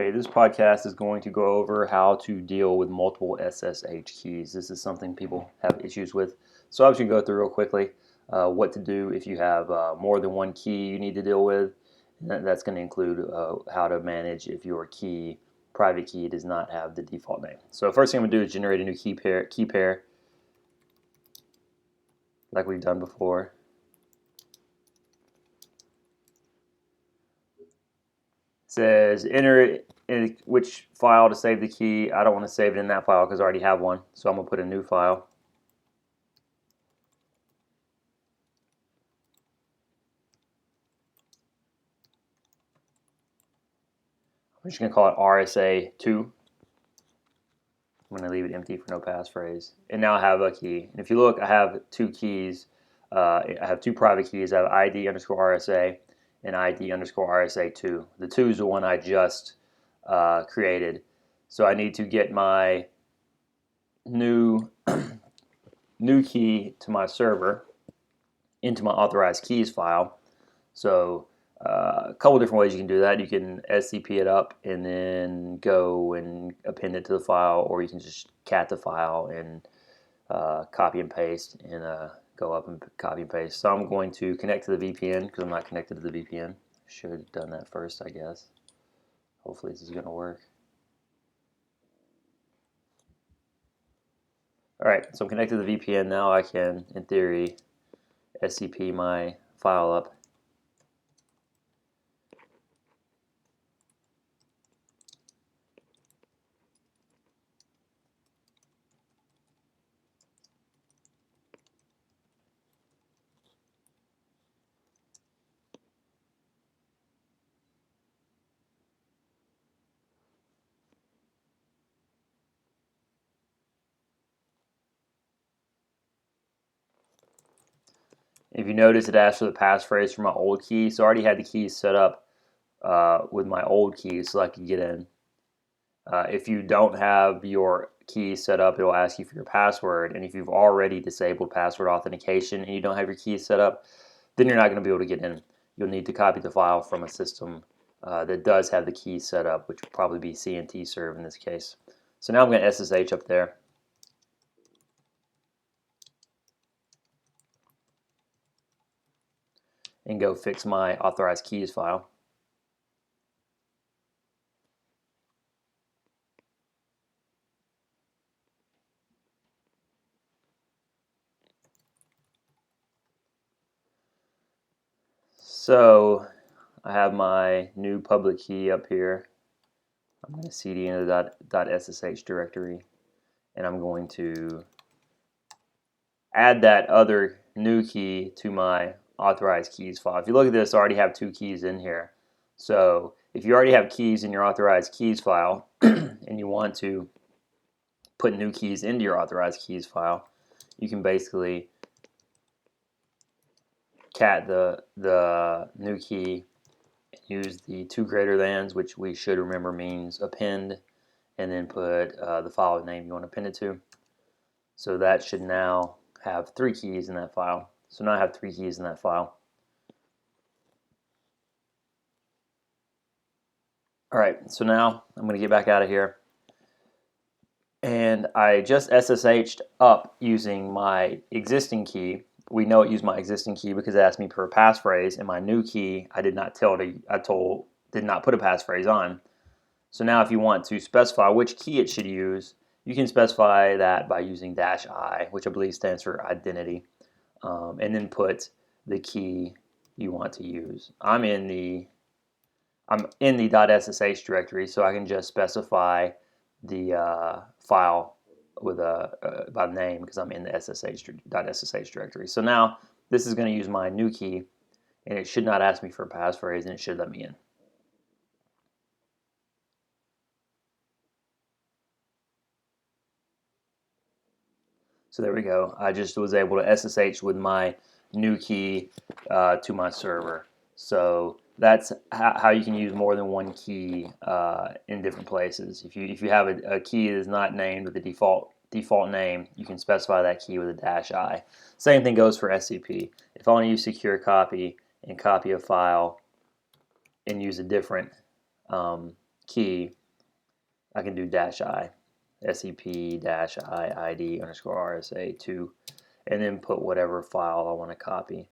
Okay, this podcast is going to go over how to deal with multiple SSH keys. This is something people have issues with. So I'm just going to go through real quickly what to do if you have more than one key you need to deal with. And that's going to include how to manage if your private key, does not have the default name. So first thing I'm going to do is generate a new key pair like we've done before. It says enter in which file to save the key. I don't want to save it in that file because I already have one. So I'm going to put a new file. I'm just going to call it RSA2. I'm going to leave it empty for no passphrase. And now I have a key. And if you look, I have two keys. I have two private keys. I have ID underscore RSA and ID underscore RSA2. The 2 is the one I just created. So I need to get my new key to my server into my authorized keys file. So a couple different ways you can do that. You can SCP it up and then go and append it to the file, or you can just cat the file and copy and paste and go up and copy and paste. So I'm going to connect to the VPN because I'm not connected to the VPN. Should have done that first, I guess. Hopefully this is going to work. Alright, so I'm connected to the VPN now. I can, in theory, SCP my file up. If you notice, it asks for the passphrase for my old key. So I already had the keys set up with my old keys so I could get in. If you don't have your key set up, it will ask you for your password. And if you've already disabled password authentication and you don't have your keys set up, then you're not going to be able to get in. You'll need to copy the file from a system that does have the keys set up, which will probably be CNT serve in this case. So now I'm going to SSH up there. And go fix my authorized keys file. So I have my new public key up here. I'm going to cd into the .ssh directory, and I'm going to add that other new key to my authorized keys file. If you look at this, I already have two keys in here. So if you already have keys in your authorized keys file and you want to put new keys into your authorized keys file, you can basically cat the new key, use the two greater thans, which we should remember means append, and then put the file name you want to append it to. So that should now have 3 keys in that file. So now I have 3 keys in that file. Alright, so now I'm going to get back out of here. And I just SSH'd up using my existing key. We know it used my existing key because it asked me for a passphrase, and my new key I did not put a passphrase on. So now if you want to specify which key it should use, you can specify that by using -I, which I believe stands for identity, and then put the key you want to use. I'm in the .ssh directory, so I can just specify the file with by name because I'm in the .ssh directory. So now this is going to use my new key, and it should not ask me for a passphrase, and it should let me in. So there we go. I just was able to SSH with my new key to my server. So that's how you can use more than one key in different places. If you have a key that is not named with the default name, you can specify that key with a -I. Same thing goes for SCP. If I want to use secure copy and copy a file and use a different key, I can do -i, sep-i id_rsa2, and then put whatever file I want to copy.